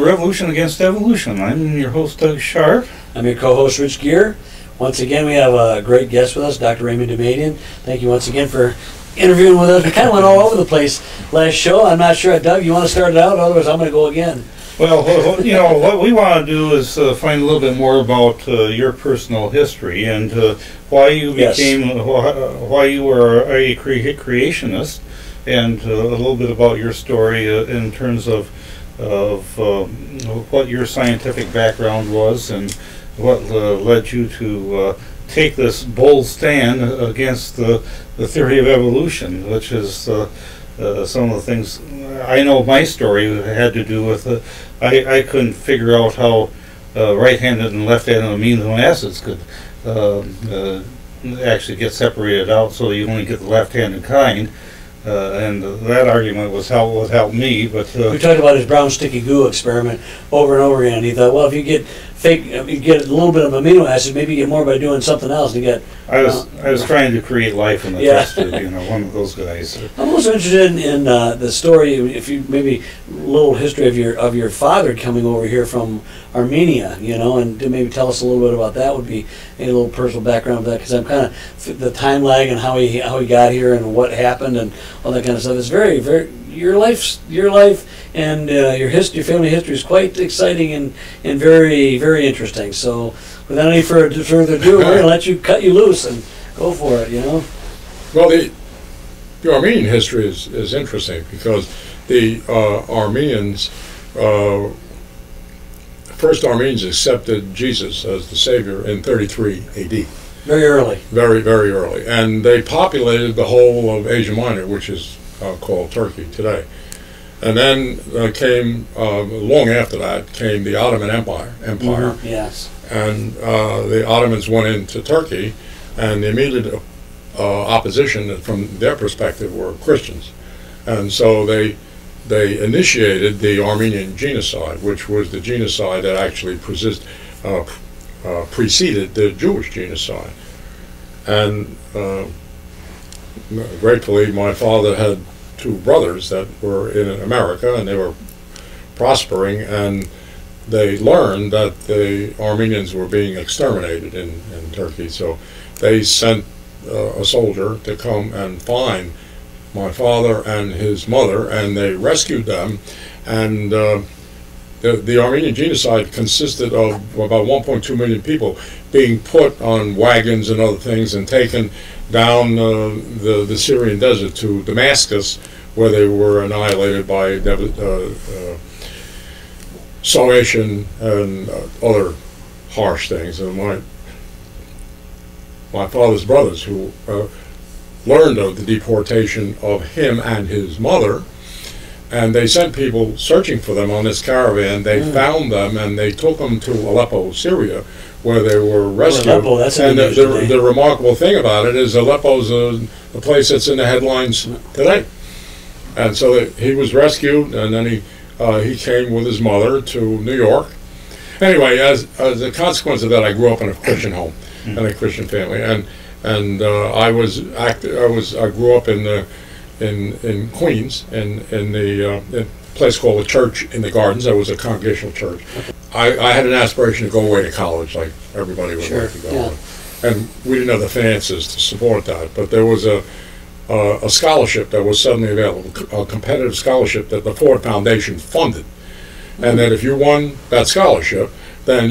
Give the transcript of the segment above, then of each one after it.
Revolution Against Evolution. I'm your host, Doug Sharp. I'm your co-host, Rich Gear. Once again, we have a great guest with us, Dr. Raymond Damadian. Thank you once again for interviewing with us. We kind of went all over the place last show. I'm not sure, Doug, you want to start it out? Otherwise, I'm going to go again. Well, you know, what we want to do is find a little bit more about your personal history and why you became, why you were a creationist, and a little bit about your story in terms of what your scientific background was and what led you to take this bold stand against the theory of evolution, which is some of the things. I know my story had to do with I couldn't figure out how right-handed and left-handed amino acids could actually get separated out, so you only get the left-handed kind. And that argument was what helped me. But we talked about his brown sticky goo experiment over and over again. He thought, well, if you get you get a little bit of amino acid, maybe you get more by doing something else. And you get. I was trying to create life in the test tube, you know, one of those guys. I'm also interested in the story. If you maybe a little history of your father coming over here from Armenia, you know, and to maybe tell us a little bit about that would be a little personal background of that, because I'm kind of the time lag and how he got here and what happened and all that kind of stuff. It's very your life and your family history is quite exciting and very, very interesting. So without any further ado, we're going to let you cut you loose and go for it, you know. Well, the Armenian history is interesting because the Armenians, first Armenians accepted Jesus as the Savior in 33 AD. Very early. Very, very early. And they populated the whole of Asia Minor, which is called Turkey today. And then came, long after that, came the Ottoman Empire. Mm-hmm. Yes. And the Ottomans went into Turkey, and the immediate opposition from their perspective were Christians. And so they initiated the Armenian genocide, which was the genocide that actually preceded the Jewish genocide. And gratefully, my father had two brothers that were in America, and they were prospering, and they learned that the Armenians were being exterminated in Turkey. So they sent a soldier to come and find my father and his mother, and they rescued them. And the Armenian genocide consisted of about 1.2 million people being put on wagons and other things and taken down the Syrian desert to Damascus, where they were annihilated by starvation and other harsh things. And my father's brothers, who learned of the deportation of him and his mother, and they sent people searching for them on this caravan. They found them, and they took them to Aleppo, Syria, where they were rescued. Aleppo, that's and the remarkable thing about it is Aleppo's a place that's in the headlines today. And so he was rescued, and then he came with his mother to New York. Anyway, as a consequence of that, I grew up in a Christian home and a Christian family, and I grew up in Queens, in a place called the Church in the Gardens. That was a congregational church. I had an aspiration to go away to college, like everybody would like to go. Yeah. And we didn't have the finances to support that, but there was a scholarship that was suddenly available, a competitive scholarship that the Ford Foundation funded, and that if you won that scholarship, then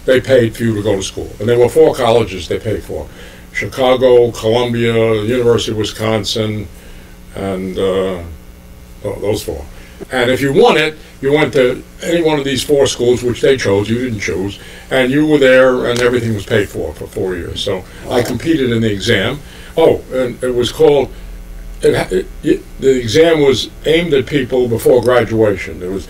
they paid for you to go to school. And there were 4 colleges they paid for: Chicago, Columbia, University of Wisconsin, and those 4. And if you won it, you went to any one of these 4 schools, which they chose. You didn't choose, and you were there, and everything was paid for 4 years. So I competed in the exam. Oh, and it was called. The exam was aimed at people before graduation. It was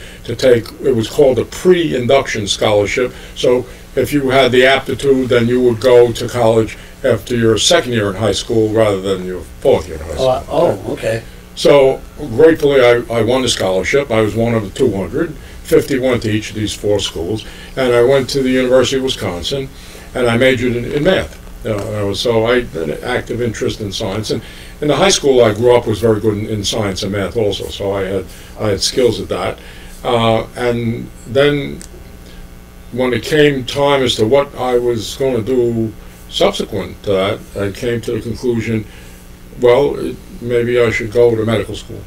called a pre-induction scholarship. So if you had the aptitude, then you would go to college after your second year in high school rather than your 4th year in high school. Oh, okay. So gratefully, I won the scholarship. I was one of the 200. 50 went to each of these 4 schools, and I went to the University of Wisconsin, and I majored in math. So I had an active interest in science, and in the high school I grew up was very good in science and math also. So I had skills at that, And then when it came time as to what I was going to do subsequent to that, I came to the conclusion, well, maybe I should go to medical school.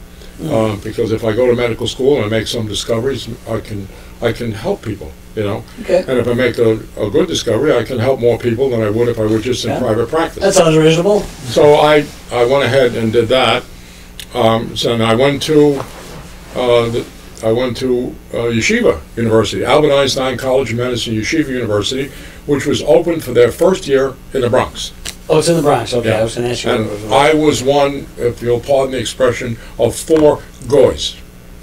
Because if I go to medical school and I make some discoveries, I can help people, you know. Okay. And if I make a good discovery, I can help more people than I would if I were just in private practice. That sounds reasonable. So I went ahead and did that. So I went to Yeshiva University, Albert Einstein College of Medicine, Yeshiva University, which was open for their first year in the Bronx. Oh, it's in the Bronx. Okay, Yeah. I was going to ask you. And I was one, if you'll pardon the expression, of 4 goys.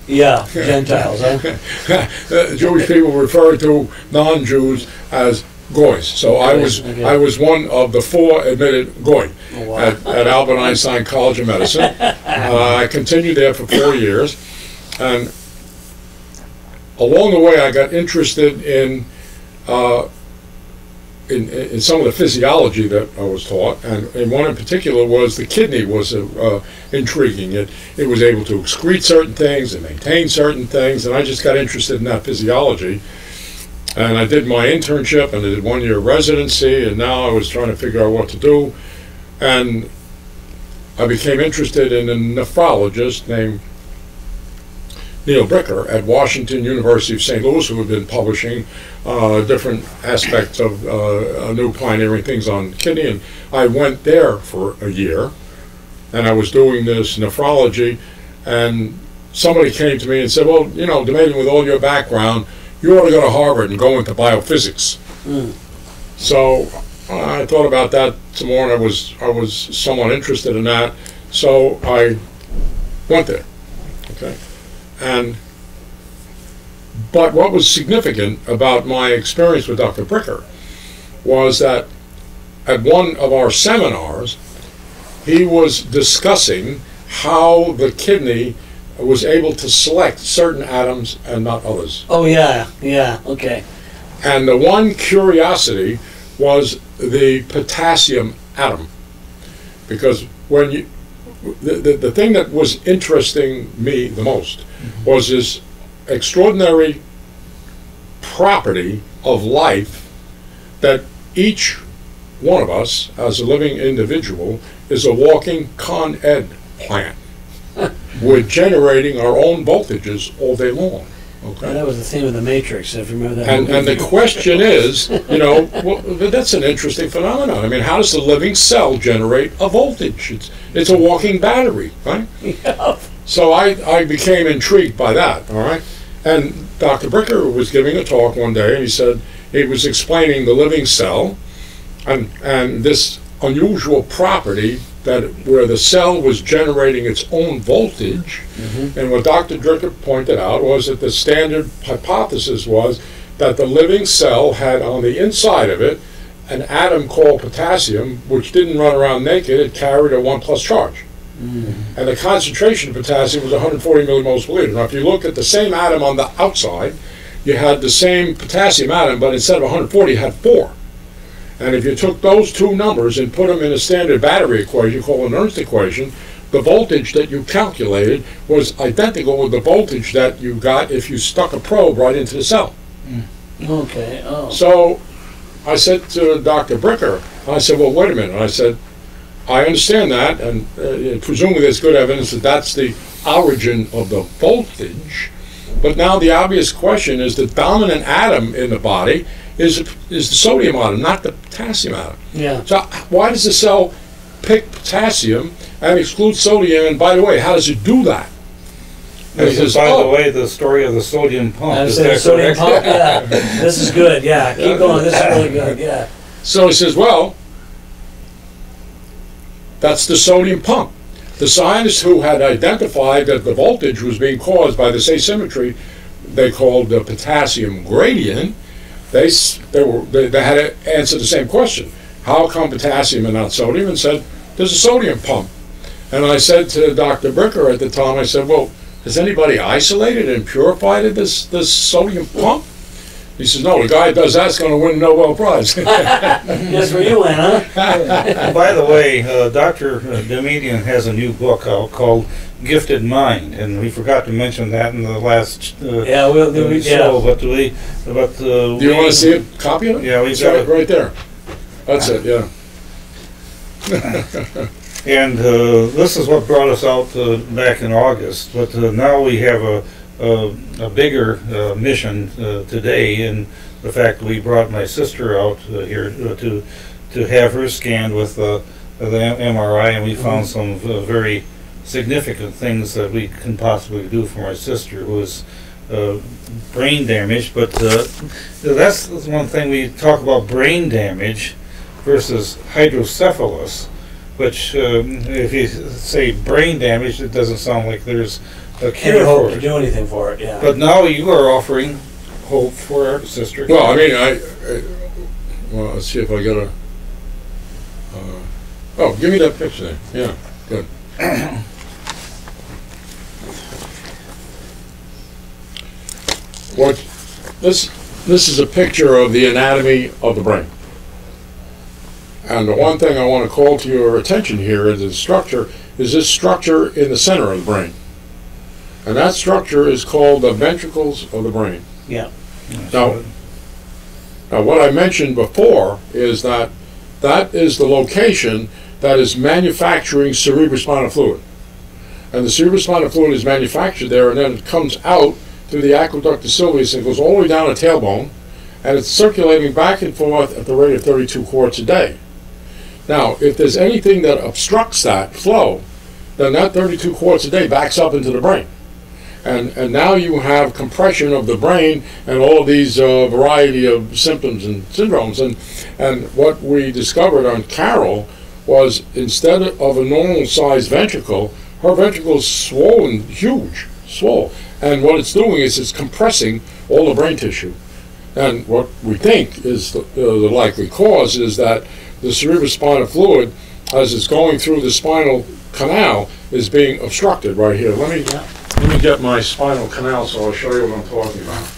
Yeah, Gentiles, huh? Jewish people refer to non-Jews as goys. So I was one of the 4 admitted goy at Albert Einstein College of Medicine. I continued there for 4 years, and along the way I got interested in some of the physiology that I was taught, and one in particular was the kidney was intriguing. It was able to excrete certain things and maintain certain things, and I just got interested in that physiology. And I did my internship, and I did 1 year residency, and now I was trying to figure out what to do. And I became interested in a nephrologist named Neil Bricker at Washington University of St. Louis, who had been publishing different aspects of new pioneering things on kidney. And I went there for a year, and I was doing this nephrology, and somebody came to me and said, well, you know, Damadian, with all your background, you ought to go to Harvard and go into biophysics. So I thought about that some more, and I was somewhat interested in that, so I went there. Okay. But what was significant about my experience with Dr. Bricker was that at one of our seminars, he was discussing how the kidney was able to select certain atoms and not others. Oh, yeah, okay. And the one curiosity was the potassium atom. Because when you, the thing that was interesting me the most was this extraordinary property of life that each one of us as a living individual is a walking Con Ed plant. We're generating our own voltages all day long. Okay. That was the theme of The Matrix, if you remember that. And the question is, you know, well, that's an interesting phenomenon. I mean, how does the living cell generate a voltage? It's a walking battery, right? Yeah. So I became intrigued by that, all right? And Dr. Bricker was giving a talk one day, and he said he was explaining the living cell and this unusual property that where the cell was generating its own voltage. And what Dr. Bricker pointed out was that the standard hypothesis was that the living cell had on the inside of it an atom called potassium, which didn't run around naked. It carried a 1+ charge. And the concentration of potassium was 140 millimoles per liter. Now, if you look at the same atom on the outside, you had the same potassium atom, but instead of 140, you had 4. And if you took those two numbers and put them in a standard battery equation called an Nernst equation, the voltage that you calculated was identical with the voltage that you got if you stuck a probe right into the cell. Okay, oh. So I said to Dr. Bricker, I said, well, wait a minute. I said, I understand that, and presumably there's good evidence that that's the origin of the voltage. But now the obvious question is the dominant atom in the body is the sodium atom, not the potassium atom. Yeah. So why does the cell pick potassium and exclude sodium? And by the way, how does it do that? And he says, by the way, the story of the sodium pump. Is the that sodium correct? pump, yeah. This is good, yeah. Keep going, this is really good, yeah. So he says, well, that's the sodium pump. The scientists who had identified that the voltage was being caused by this asymmetry they called the potassium gradient, they had to answer the same question. How come potassium and not sodium? And said, there's a sodium pump. And I said to Dr. Bricker at the time, I said, well, has anybody isolated and purified this sodium pump? He says, no, the guy that does that's going to win a Nobel Prize. That's where you went, huh? By the way, Dr. Damadian has a new book out called Gifted Mind, and we forgot to mention that in the last show. But do you want to see a copy of it? Yeah, we've it's got it right there. That's it, yeah. And this is what brought us out back in August. But now we have a bigger mission today, and the fact that we brought my sister out here to have her scanned with the MRI, and we found some very significant things that we can possibly do for my sister, who is brain damage. But that's one thing, we talk about brain damage versus hydrocephalus, which if you say brain damage, it doesn't sound like there's a cure for it. To do anything for it, yeah. But now you are offering hope for our sister. Well, I mean, well, let's see if I get a. Oh, give me that picture there. Yeah, good. What this is a picture of the anatomy of the brain. And the one thing I want to call to your attention here is the structure, is this structure in the center of the brain. And that structure is called the ventricles of the brain. Yeah. Now, what I mentioned before is that that is the location that is manufacturing cerebrospinal fluid. And the cerebrospinal fluid is manufactured there, and then it comes out through the aqueductus sylvius and goes all the way down the tailbone, and it's circulating back and forth at the rate of 32 quarts a day. Now, if there's anything that obstructs that flow, then that 32 quarts a day backs up into the brain. And now you have compression of the brain and all of these variety of symptoms and syndromes. And what we discovered on Carol was, instead of a normal sized ventricle, her ventricle is swollen, huge, swole. And what it's doing is it's compressing all the brain tissue. And what we think is the likely cause is that the cerebrospinal fluid, as it's going through the spinal canal, is being obstructed right here. Let me get my spinal canal so I'll show you what I'm talking about.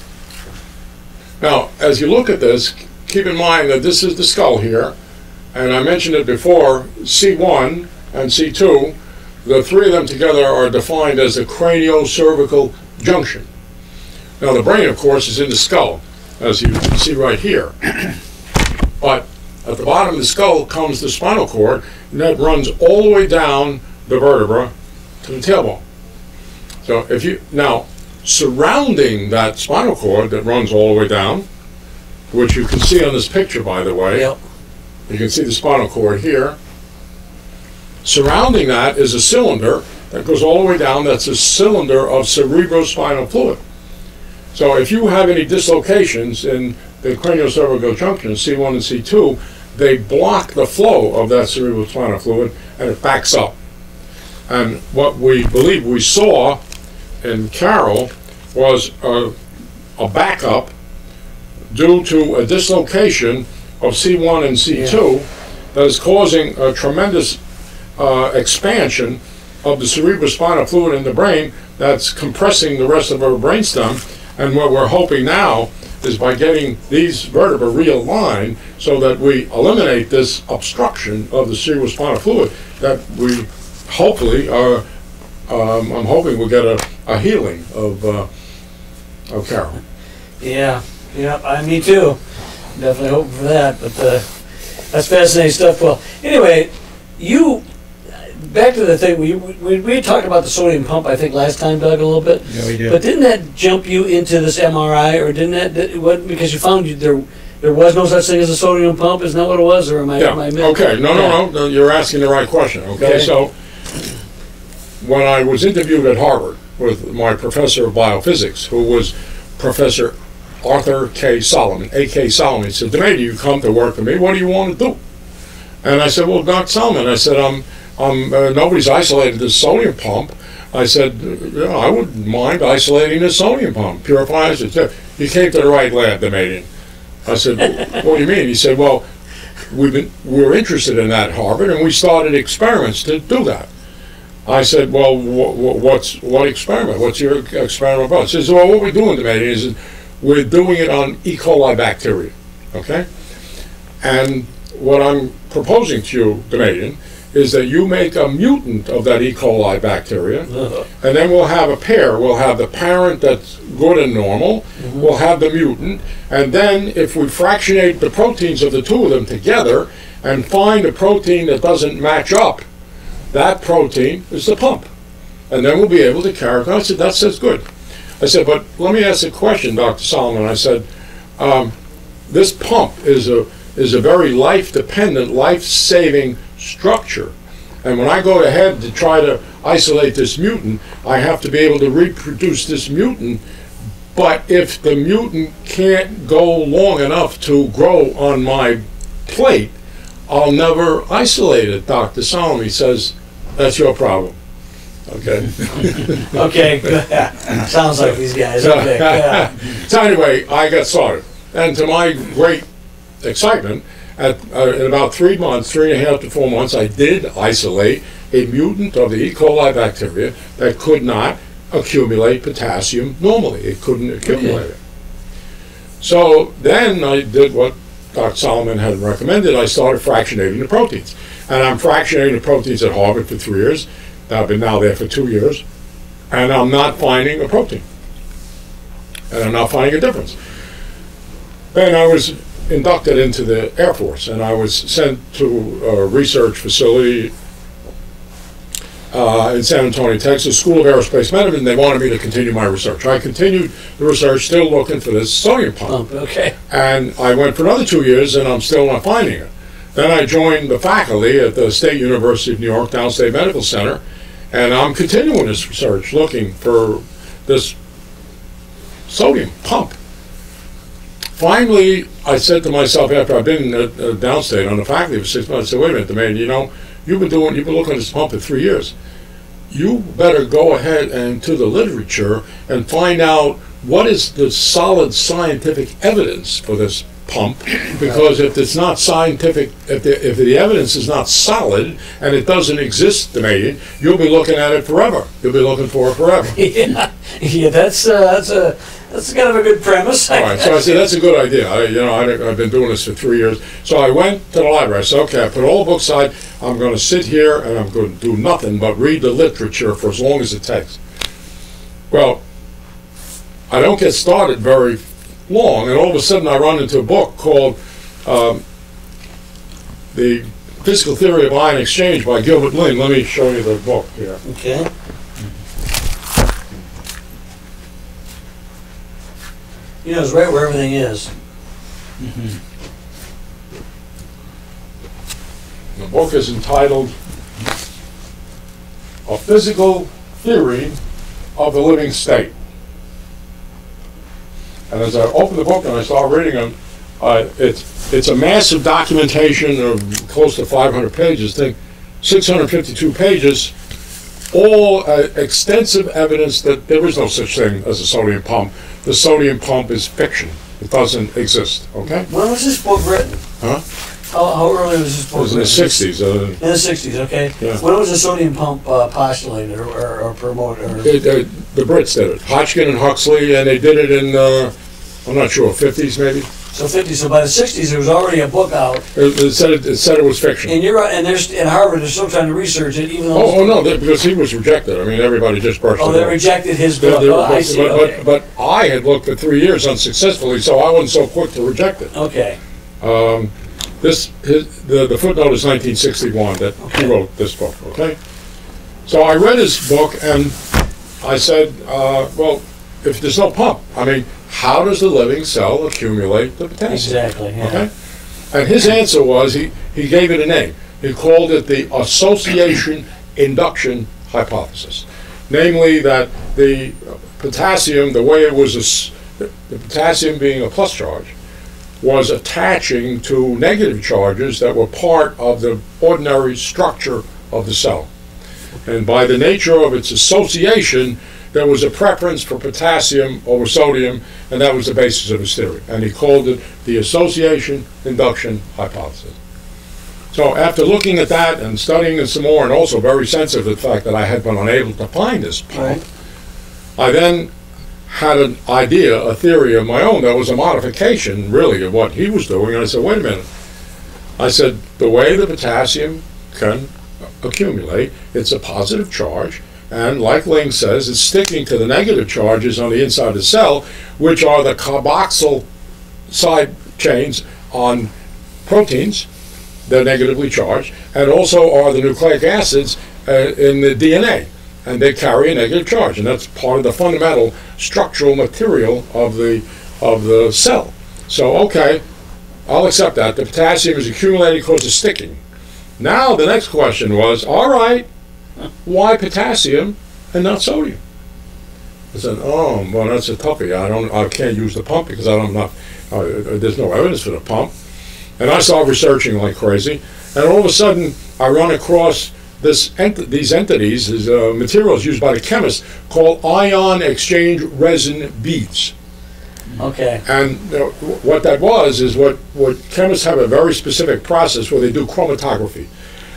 Now, as you look at this, keep in mind that this is the skull here, and I mentioned it before, C1 and C2, the three of them together are defined as the craniocervical junction. Now, the brain, of course, is in the skull, as you can see right here. But at the bottom of the skull comes the spinal cord, and that runs all the way down the vertebra to the tailbone. So if you, now, surrounding that spinal cord that runs all the way down, which you can see on this picture, by the way, Yep. you can see the spinal cord here. Surrounding that is a cylinder that goes all the way down. That's a cylinder of cerebrospinal fluid. So if you have any dislocations in the craniocervical junction, C1 and C2, they block the flow of that cerebrospinal fluid, and it backs up. And what we believe we saw in Carol was a backup due to a dislocation of C1 and C2 that is causing a tremendous expansion of the cerebrospinal fluid in the brain that's compressing the rest of our brainstem. And what we're hoping now is, by getting these vertebrae realigned so that we eliminate this obstruction of the cerebrospinal fluid, that we hopefully are, I'm hoping we'll get a healing of Carol. Yeah, me too. Definitely hoping for that, but that's fascinating stuff. Well, anyway, back to the thing, we talked about the sodium pump, I think, last time, Doug, a little bit. Yeah, we did. But didn't that jump you into this MRI, or didn't that, because you found there was no such thing as a sodium pump? Isn't that what it was, or am I okay, no, you're asking the right question. Okay, so when I was interviewed at Harvard with my professor of biophysics, who was Professor Arthur K. Solomon, A.K. Solomon, he said, "Damadian, you come to work for me, what do you want to do?" And I said, "Well, Dr. Solomon," I said, nobody's isolated the sodium pump. I said, I wouldn't mind isolating the sodium pump, purifies it. You came to the right lab, Damadian. I said, "What do you mean?" He said, "Well, we're interested in that at Harvard, and we started experiments to do that." I said, "Well, what experiment? What's your experiment about?" He says, "Well, what we're doing, Damadian, is we're doing it on E. coli bacteria, okay? And what I'm proposing to you, Damadian, is that you make a mutant of that E. coli bacteria, and then we'll have a pair. We'll have the parent that's good and normal, we'll have the mutant, and then if we fractionate the proteins of the two of them together and find a protein that doesn't match up, that protein is the pump. And then we'll be able to characterize. I said, that's good. I said, but let me ask a question, Dr. Solomon. I said, this pump is a very life-dependent, life-saving structure. And when I go ahead to try to isolate this mutant, I have to be able to reproduce this mutant. But if the mutant can't go long enough to grow on my plate, I'll never isolate it. Dr. Solomon says, that's your problem. Okay. Okay, good. Yeah. Sounds like these guys. Okay. Yeah. So anyway, I got started. And to my great excitement, in about 3 months, 3.5 to 4 months, I did isolate a mutant of the E. coli bacteria that could not accumulate potassium normally. It couldn't accumulate it. So then I did what Dr. Solomon had recommended. I started fractionating the proteins. And I'm fractionating the proteins at Harvard for 3 years. I've been now there for 2 years. And I'm not finding a protein. And I'm not finding a difference. Then I was inducted into the Air Force, and I was sent to a research facility in San Antonio, Texas, School of Aerospace Management, and they wanted me to continue my research. I continued the research, still looking for this sodium pump. Okay. And I went for another 2 years, and I'm still not finding it. Then I joined the faculty at the State University of New York Downstate Medical Center, and I'm continuing this research, looking for this sodium pump. Finally, I said to myself, after I've been at Downstate on the faculty for 6 months, I said, wait a minute, man, you know, you've been looking at this pump for 3 years. You better go ahead and to the literature and find out what is the solid scientific evidence for this pump, because if it's not scientific, if the evidence is not solid and it doesn't exist, Damadian, you'll be looking at it forever. You'll be looking for it forever. Yeah, that's kind of a good premise. All right, so I said that's a good idea. I've been doing this for 3 years. So I went to the library. I said, okay, I put all the books aside. I'm going to sit here and I'm going to do nothing but read the literature for as long as it takes. Well, I don't get started very long, and all of a sudden I run into a book called The Physical Theory of Ion Exchange by Gilbert Lynn. Let me show you the book here. Okay. You know, it's right where everything is. The book is entitled A Physical Theory of the Living State. And as I open the book and I start reading them, it's a massive documentation of close to 500 pages, 652 pages, all extensive evidence that there is no such thing as a sodium pump. The sodium pump is fiction. It doesn't exist, okay? When was this book written? Huh? How early was this book written? It was in the 60s. In the 60s, okay. Yeah. When was the sodium pump postulated or promoted? The Brits did it. Hodgkin and Huxley, and they did it in, I'm not sure, 50s maybe? So 50s. So by the 60s, there was already a book out. It said it was fiction. And you're right. And there's in Harvard, they're still trying to research it, even though. Oh no, because he was rejected. I mean, everybody just brushed it off. Oh, they rejected his book. I see. Okay. But I had looked for 3 years unsuccessfully, so I wasn't so quick to reject it. Okay. The footnote is 1961 that he wrote this book. Okay. So I read his book and I said, well, if there's no pump, I mean, how does the living cell accumulate the potassium? Exactly. Yeah. Okay. And his answer was he gave it a name. He called it the association induction hypothesis, namely that the potassium, the way it was, the potassium being a plus charge, was attaching to negative charges that were part of the ordinary structure of the cell. And by the nature of its association, there was a preference for potassium over sodium, and that was the basis of his theory. And he called it the association induction hypothesis. So after looking at that and studying it some more, and also very sensitive to the fact that I had been unable to find this pump, I then had an idea, a theory of my own that was a modification, really, of what he was doing. And I said, wait a minute. I said, the way the potassium can accumulate, it's a positive charge, and like Ling says, it's sticking to the negative charges on the inside of the cell, which are the carboxyl side chains on proteins. They're negatively charged, and also are the nucleic acids in the DNA, and they carry a negative charge, and that's part of the fundamental structural material of the cell. So, okay, I'll accept that. The potassium is accumulating because of sticking. Now the next question was, all right, why potassium and not sodium? I said, oh, well, that's a toughie. I can't use the pump because there's no evidence for the pump. And I started researching like crazy, and all of a sudden I run across these entities, these materials used by the chemists called ion exchange resin beads. Okay. And what that was is what chemists have a very specific process where they do chromatography.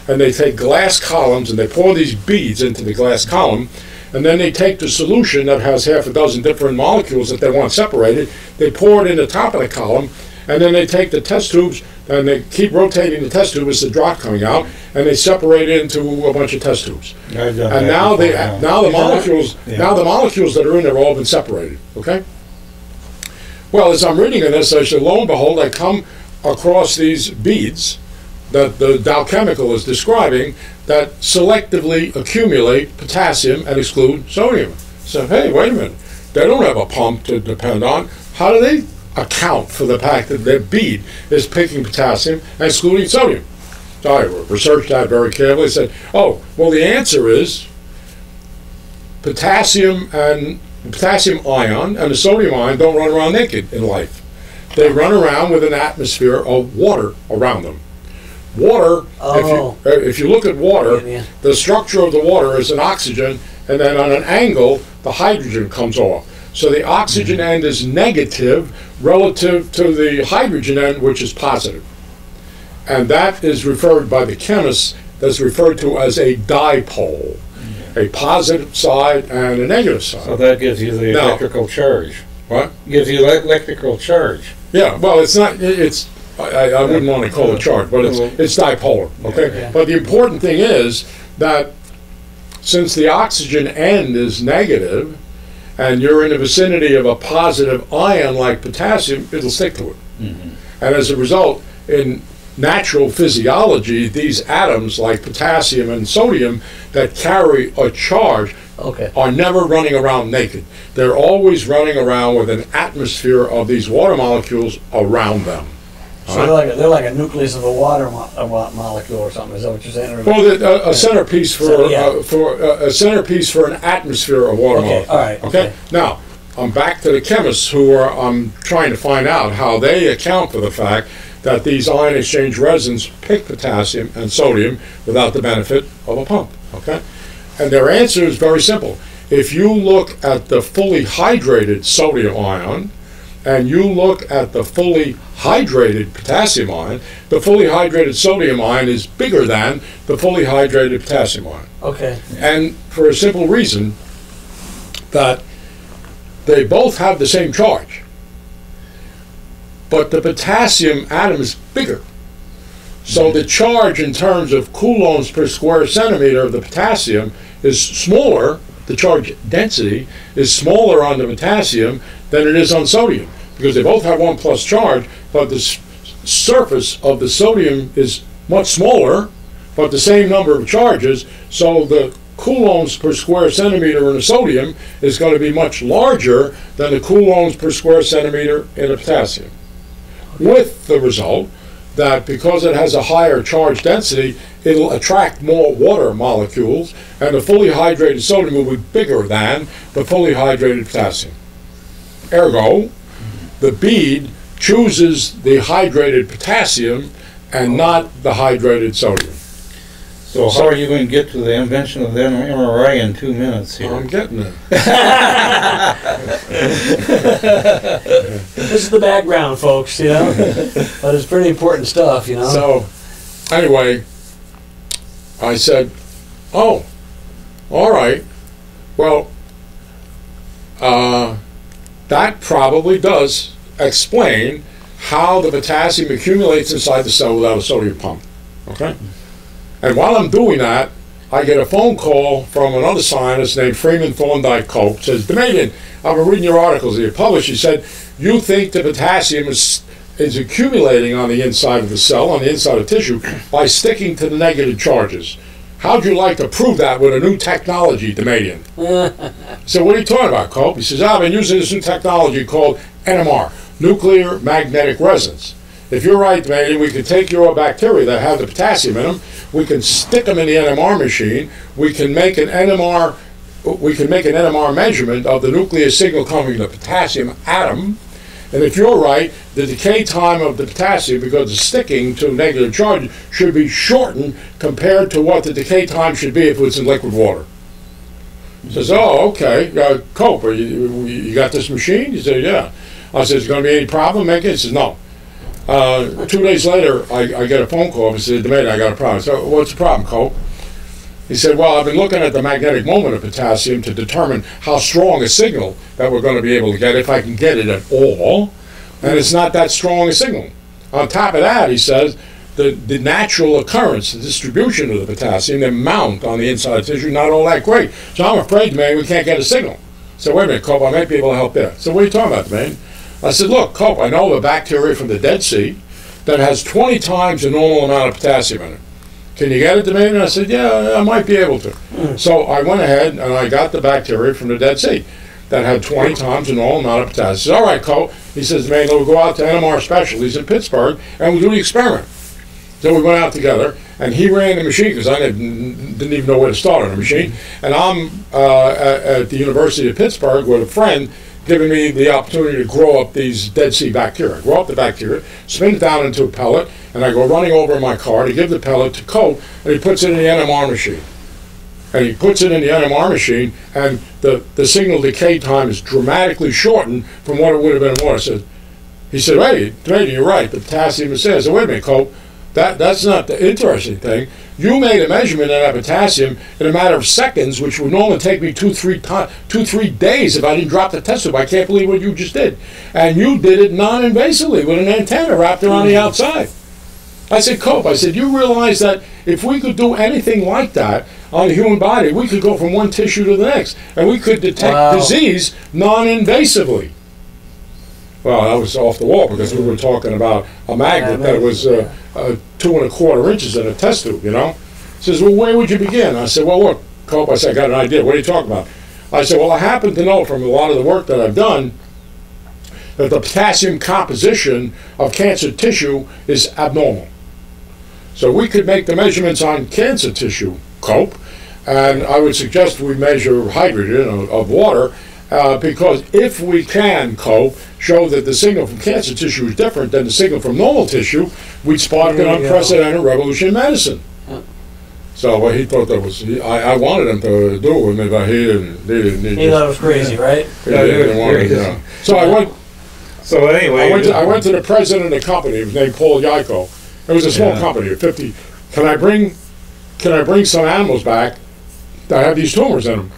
And they take glass columns and they pour these beads into the glass column, and then they take the solution that has half a dozen different molecules that they want separated, they pour it in the top of the column, and then they take the test tubes and they keep rotating the test tube as the drop coming out, and they separate it into a bunch of test tubes. And now the molecules that are in there have all been separated. Okay. Well, as I'm reading this, I said, lo and behold, I come across these beads that the Dow Chemical is describing that selectively accumulate potassium and exclude sodium. So, hey, wait a minute. They don't have a pump to depend on. How do they account for the fact that their bead is picking potassium and excluding sodium? So I researched that very carefully. I said, oh, well, the answer is potassium ion and the sodium ion don't run around naked in life. They run around with an atmosphere of water around them. Water, if you look at water, the structure of the water is an oxygen, and then on an angle, the hydrogen comes off. So the oxygen end is negative relative to the hydrogen end, which is positive. And that is referred by the chemists, that's referred to as a dipole. A positive side and a negative side. So that gives you the electrical charge. What? Gives you electrical charge. Yeah, well, it's not, I wouldn't want to call it charge, but it's dipolar, okay? Yeah. But the important thing is that since the oxygen end is negative, and you're in the vicinity of a positive ion like potassium, it'll stick to it. Mm-hmm. And as a result, in natural physiology, these atoms like potassium and sodium that carry a charge are never running around naked. They're always running around with an atmosphere of these water molecules around them. So they're like a nucleus of a water molecule or something. Is that what you're saying? Well, a centerpiece a centerpiece for an atmosphere of water molecules. All right. Okay. Now I'm back to the chemists who I'm trying to find out how they account for the fact that these ion exchange resins pick potassium and sodium without the benefit of a pump. Okay. And their answer is very simple. If you look at the fully hydrated sodium ion and you look at the fully hydrated potassium ion, the fully hydrated sodium ion is bigger than the fully hydrated potassium ion. Okay. And for a simple reason that they both have the same charge, but the potassium atom is bigger. So the charge in terms of coulombs per square centimeter of the potassium is smaller, the charge density is smaller on the potassium than it is on sodium, because they both have 1 plus charge, but the surface of the sodium is much smaller, but the same number of charges, so the coulombs per square centimeter in the sodium is going to be much larger than the coulombs per square centimeter in the potassium. With the result that because it has a higher charge density, it'll attract more water molecules, and the fully hydrated sodium will be bigger than the fully hydrated potassium. Ergo, the bead chooses the hydrated potassium and not the hydrated sodium. So how are you going to get to the invention of the MRI in 2 minutes here? I'm getting it. This is the background, folks, you know? But it's pretty important stuff, you know? So, anyway, I said, oh, all right. Well, that probably does explain how the potassium accumulates inside the cell without a sodium pump. Okay? And while I'm doing that, I get a phone call from another scientist named Freeman Thorndike Cope. Says, Damadian, I've been reading your articles that you published. He said, you think the potassium is accumulating on the inside of the cell, on the inside of tissue, by sticking to the negative charges. How'd you like to prove that with a new technology, Damadian? So what are you talking about, Cope? He says, I've been using this new technology called NMR, nuclear magnetic resonance. If you're right, Damadian, we can take your bacteria that have the potassium in them, we can stick them in the NMR machine, we can make an NMR measurement of the nuclear signal coming from the potassium atom, and if you're right, the decay time of the potassium, because it's sticking to negative charge, should be shortened compared to what the decay time should be if it was in liquid water. He says, oh, okay, Cope, you got this machine? He said, yeah. I said, is there going to be any problem making it? He says, no. 2 days later, I get a phone call. He said, Damadian, I got a problem. So what's the problem, Cope? He said, well, I've been looking at the magnetic moment of potassium to determine how strong a signal that we're going to be able to get, if I can get it at all, and it's not that strong a signal. On top of that, he says, the natural occurrence, the distribution of the potassium, the amount on the inside of the tissue, not all that great. So I'm afraid, man, we can't get a signal. So wait a minute, Cope, I might be able to help there. So what are you talking about, man? I said, look, Cope, I know of a bacteria from the Dead Sea that has 20 times the normal amount of potassium in it. Can you get it to me? And I said, yeah, I might be able to. So I went ahead and I got the bacteria from the Dead Sea that had 20 times the normal amount of potassium. He said, all right, Cope. He says, man, we'll go out to NMR Specialties in Pittsburgh and we'll do the experiment. So we went out together and he ran the machine because I didn't even know where to start on the machine. And I'm at the University of Pittsburgh with a friend giving me the opportunity to grow up these Dead Sea bacteria. I grow up the bacteria, spin it down into a pellet, and I go running over in my car to give the pellet to Cope, and he puts it in the NMR machine. And he puts it in the NMR machine, and the signal decay time is dramatically shortened from what it would have been in water. He said, hey, Damadian, you're right, the potassium is there. I said, wait a minute, Cope, that's not the interesting thing. You made a measurement of that potassium in a matter of seconds, which would normally take me 2-3 days if I didn't drop the test tube. I can't believe what you just did. And you did it non-invasively with an antenna wrapped around the outside. I said, Cope, I said, you realize that if we could do anything like that on the human body, we could go from one tissue to the next, and we could detect disease non-invasively. Well, that was off the wall because we were talking about a magnet that was 2 1/4 inches in a test tube, you know. He says, well, where would you begin? I said, well, look, Cope, I said, I got an idea. What are you talking about? I said, well, I happen to know from a lot of the work that I've done that the potassium composition of cancer tissue is abnormal. So we could make the measurements on cancer tissue, Cope, and I would suggest we measure hydrogen of water because if we can, Cope, show that the signal from cancer tissue is different than the signal from normal tissue, we'd spark an unprecedented revolution in medicine. So he thought that was, I wanted him to do it with me, but he didn't. He thought it was crazy, right? He didn't want it, yeah. So I went. So anyway, I went to the president of the company. He was named Paul Yaiko. It was a small company of 50. Can I bring some animals back that have these tumors in them,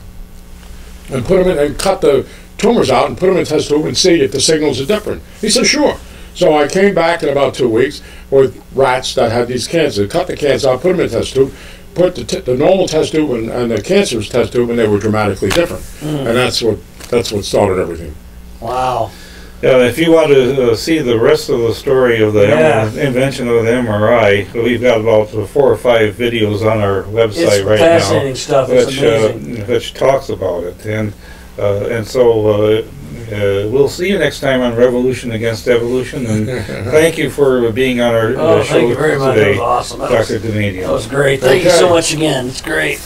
and put them in and cut the tumors out and put them in a test tube and see if the signals are different? He said, sure. So I came back in about 2 weeks with rats that had these cancers. Cut the cancer out, put them in a test tube, put the normal test tube and the cancerous test tube, and they were dramatically different. And that's what started everything. Wow. If you want to see the rest of the story of the invention of the MRI, we've got about 4 or 5 videos on our website right now. It's fascinating stuff. It's amazing. Which talks about it. And so we'll see you next time on Revolution Against Evolution. And thank you for being on our show today. Thank you very much. That was awesome. Dr. Damadian. That was great. Thank you so much again. It's great.